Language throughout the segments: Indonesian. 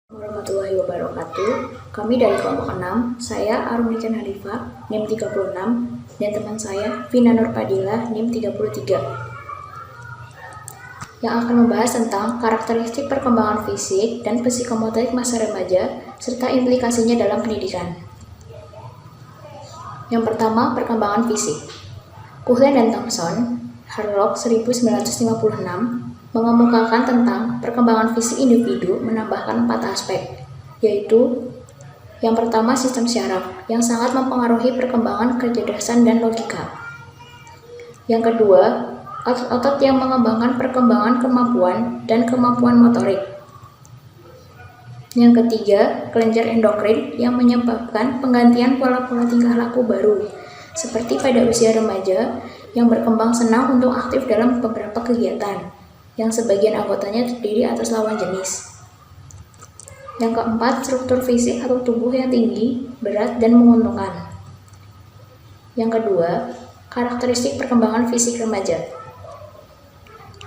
Warahmatullahi wabarakatuh. Kami dari kelompok 6, saya Arunikan Halifa, NIM 36, dan teman saya Vina Nurpadila, NIM 33, yang akan membahas tentang karakteristik perkembangan fisik dan psikomotorik masa remaja, serta implikasinya dalam pendidikan. Yang pertama, perkembangan fisik. Kuhlen dan Thompson, Harlock 1956, mengemukakan tentang perkembangan fisik individu menambahkan 4 aspek, yaitu yang pertama sistem syaraf, yang sangat mempengaruhi perkembangan kecerdasan dan logika. Yang kedua, otot-otot yang mengembangkan perkembangan kemampuan dan kemampuan motorik. Yang ketiga, kelenjar endokrin yang menyebabkan penggantian pola-pola tingkah laku baru, seperti pada usia remaja yang berkembang senang untuk aktif dalam beberapa kegiatan, yang sebagian anggotanya terdiri atas lawan jenis. Yang keempat, struktur fisik atau tubuh yang tinggi, berat, dan menguntungkan. Yang kedua, karakteristik perkembangan fisik remaja.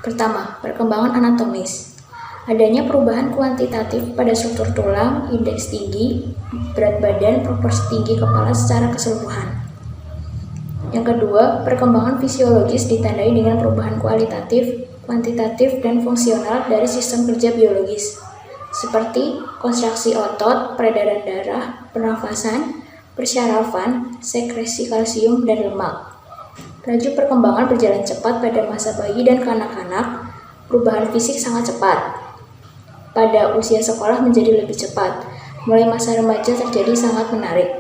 Pertama, perkembangan anatomis. Adanya perubahan kuantitatif pada struktur tulang, indeks tinggi, berat badan, proporsi tinggi kepala secara keseluruhan. Yang kedua, perkembangan fisiologis ditandai dengan perubahan kualitatif, kuantitatif, dan fungsional dari sistem kerja biologis, seperti konstruksi otot, peredaran darah, pernafasan, persyarafan, sekresi kalsium, dan lemak. Laju perkembangan berjalan cepat pada masa bayi dan kanak-kanak, perubahan fisik sangat cepat. Pada usia sekolah menjadi lebih cepat, mulai masa remaja terjadi sangat menarik.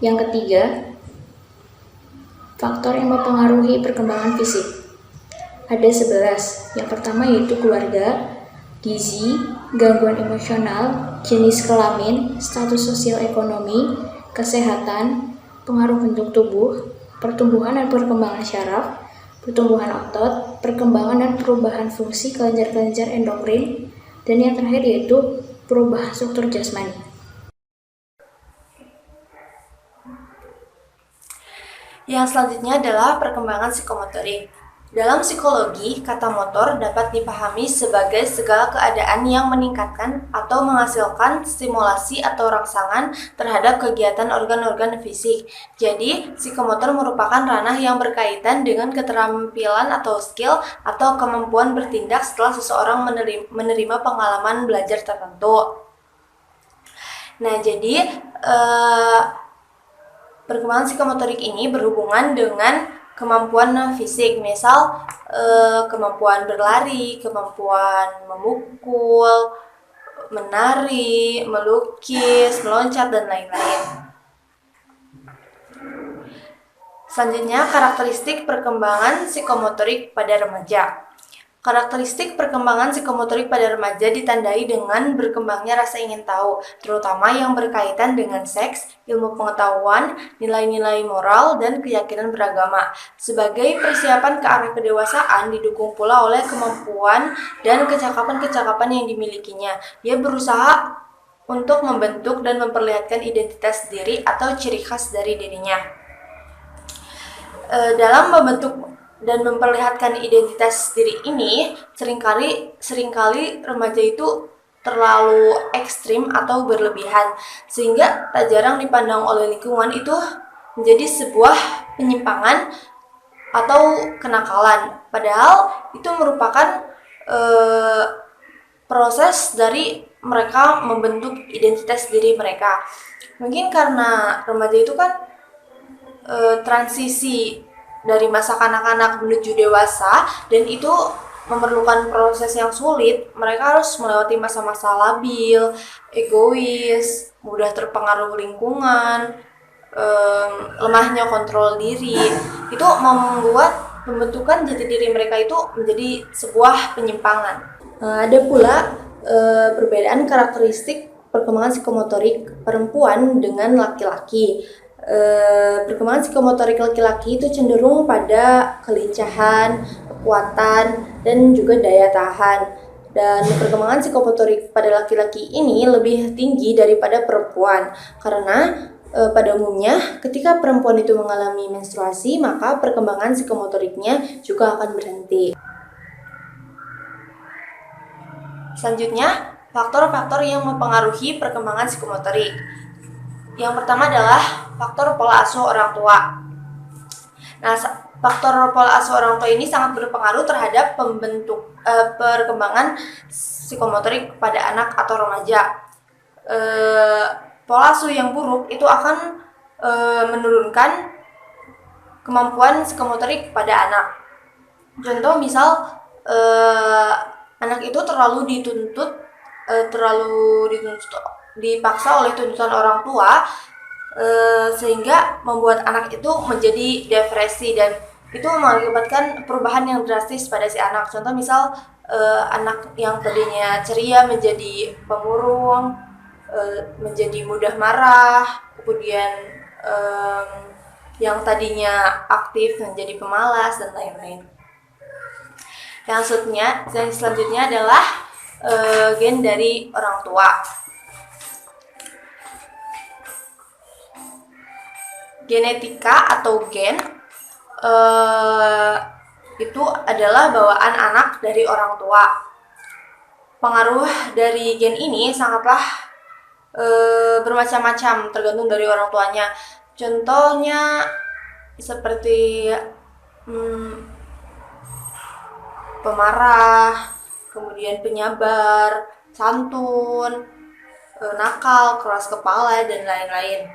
Yang ketiga, faktor yang mempengaruhi perkembangan fisik. Ada 11. Yang pertama yaitu keluarga, gizi, gangguan emosional, jenis kelamin, status sosial ekonomi, kesehatan, pengaruh bentuk tubuh, pertumbuhan dan perkembangan syaraf, pertumbuhan otot, perkembangan dan perubahan fungsi kelenjar-kelenjar endokrin, dan yang terakhir yaitu perubahan struktur jasmani. Yang selanjutnya adalah perkembangan psikomotorik. Dalam psikologi, kata motor dapat dipahami sebagai segala keadaan yang meningkatkan atau menghasilkan stimulasi atau rangsangan terhadap kegiatan organ-organ fisik. Jadi, psikomotor merupakan ranah yang berkaitan dengan keterampilan atau skill atau kemampuan bertindak setelah seseorang menerima pengalaman belajar tertentu. Nah, jadi perkembangan psikomotorik ini berhubungan dengan kemampuan fisik, misal kemampuan berlari, kemampuan memukul, menari, melukis, meloncat, dan lain-lain. Selanjutnya, karakteristik perkembangan psikomotorik pada remaja. Karakteristik perkembangan psikomotorik pada remaja ditandai dengan berkembangnya rasa ingin tahu, terutama yang berkaitan dengan seks, ilmu pengetahuan, nilai-nilai moral, dan keyakinan beragama. Sebagai persiapan ke arah kedewasaan, didukung pula oleh kemampuan dan kecakapan-kecakapan yang dimilikinya. Ia berusaha untuk membentuk dan memperlihatkan identitas diri atau ciri khas dari dirinya. Dalam membentuk dan memperlihatkan identitas diri ini, seringkali remaja itu terlalu ekstrim atau berlebihan, sehingga tak jarang dipandang oleh lingkungan itu menjadi sebuah penyimpangan atau kenakalan. Padahal itu merupakan proses dari mereka membentuk identitas diri mereka. Mungkin karena remaja itu kan transisi dari masa kanak-kanak menuju dewasa, dan itu memerlukan proses yang sulit. Mereka harus melewati masa-masa labil, egois, mudah terpengaruh lingkungan, lemahnya kontrol diri. Itu membuat pembentukan jati diri mereka itu menjadi sebuah penyimpangan. Ada pula perbedaan karakteristik perkembangan psikomotorik perempuan dengan laki-laki. Perkembangan psikomotorik laki-laki itu cenderung pada kelincahan, kekuatan, dan juga daya tahan. Dan perkembangan psikomotorik pada laki-laki ini lebih tinggi daripada perempuan, karena pada umumnya ketika perempuan itu mengalami menstruasi, maka perkembangan psikomotoriknya juga akan berhenti. Selanjutnya, faktor-faktor yang mempengaruhi perkembangan psikomotorik. Yang pertama adalah faktor pola asuh orang tua. Nah, faktor pola asuh orang tua ini sangat berpengaruh terhadap perkembangan psikomotorik pada anak atau remaja. Pola asuh yang buruk itu akan menurunkan kemampuan psikomotorik pada anak. Contoh misal anak itu terlalu dipaksa oleh tuntutan orang tua, sehingga membuat anak itu menjadi depresi dan itu mengakibatkan perubahan yang drastis pada si anak. Contoh misal anak yang tadinya ceria menjadi pemurung, menjadi mudah marah, kemudian yang tadinya aktif menjadi pemalas dan lain-lain. Yang selanjutnya adalah gen dari orang tua. Genetika atau gen itu adalah bawaan anak dari orang tua. Pengaruh dari gen ini sangatlah bermacam-macam tergantung dari orang tuanya. Contohnya seperti pemarah, kemudian penyabar, santun, nakal, keras kepala, dan lain-lain.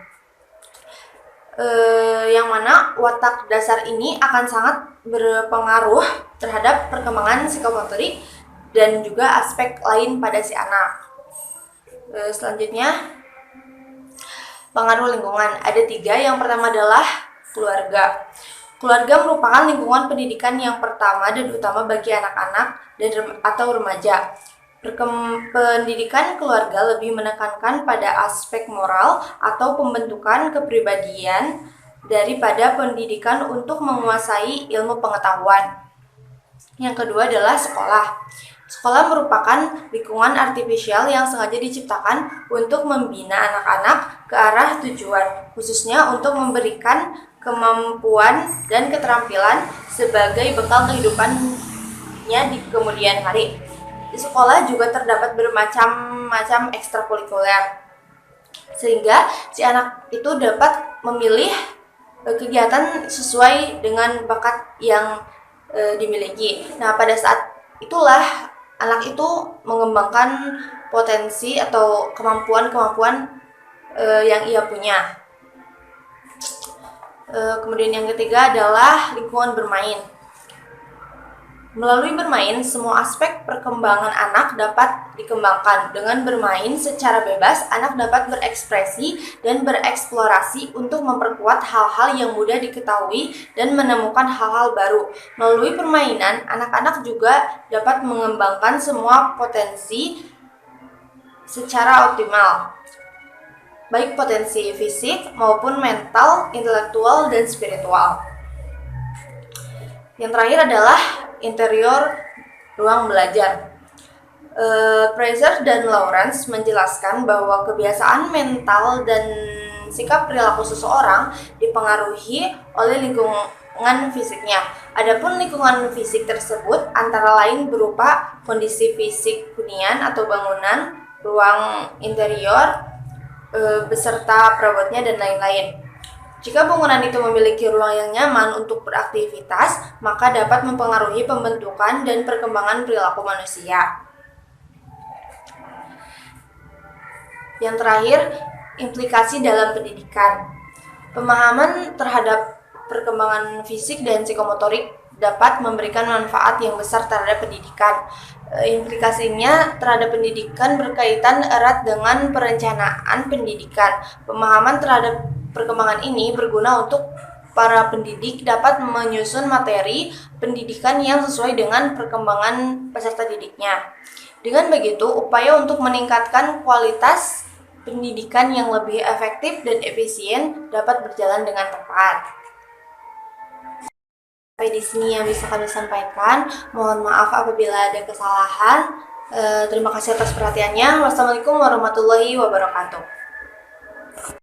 Yang mana watak dasar ini akan sangat berpengaruh terhadap perkembangan psikomotorik dan juga aspek lain pada si anak. Selanjutnya, pengaruh lingkungan. Ada 3. Yang pertama adalah keluarga. Keluarga merupakan lingkungan pendidikan yang pertama dan utama bagi anak-anak atau remaja. Pendidikan keluarga lebih menekankan pada aspek moral atau pembentukan kepribadian daripada pendidikan untuk menguasai ilmu pengetahuan. Yang kedua adalah sekolah. Sekolah merupakan lingkungan artifisial yang sengaja diciptakan untuk membina anak-anak ke arah tujuan, khususnya untuk memberikan kemampuan dan keterampilan sebagai bekal kehidupannya di kemudian hari. Di sekolah juga terdapat bermacam-macam ekstrakurikuler, sehingga si anak itu dapat memilih kegiatan sesuai dengan bakat yang dimiliki. Nah, pada saat itulah anak itu mengembangkan potensi atau kemampuan-kemampuan yang ia punya. Kemudian yang ketiga adalah lingkungan bermain. Melalui bermain, semua aspek perkembangan anak dapat dikembangkan. Dengan bermain secara bebas, anak dapat berekspresi dan bereksplorasi untuk memperkuat hal-hal yang mudah diketahui dan menemukan hal-hal baru. Melalui permainan, anak-anak juga dapat mengembangkan semua potensi secara optimal, baik potensi fisik maupun mental, intelektual, dan spiritual. Yang terakhir adalah interior ruang belajar. Fraser dan Lawrence menjelaskan bahwa kebiasaan mental dan sikap perilaku seseorang dipengaruhi oleh lingkungan fisiknya. Adapun lingkungan fisik tersebut antara lain berupa kondisi fisik hunian atau bangunan, ruang interior, beserta perabotnya dan lain-lain. Jika bangunan itu memiliki ruang yang nyaman untuk beraktivitas, maka dapat mempengaruhi pembentukan dan perkembangan perilaku manusia. Yang terakhir, implikasi dalam pendidikan. Pemahaman terhadap perkembangan fisik dan psikomotorik dapat memberikan manfaat yang besar terhadap pendidikan. Implikasinya terhadap pendidikan berkaitan erat dengan perencanaan pendidikan. Pemahaman terhadap perkembangan ini berguna untuk para pendidik dapat menyusun materi pendidikan yang sesuai dengan perkembangan peserta didiknya. Dengan begitu, upaya untuk meningkatkan kualitas pendidikan yang lebih efektif dan efisien dapat berjalan dengan tepat. Sampai di sini yang bisa kami sampaikan. Mohon maaf apabila ada kesalahan. Terima kasih atas perhatiannya. Wassalamualaikum warahmatullahi wabarakatuh.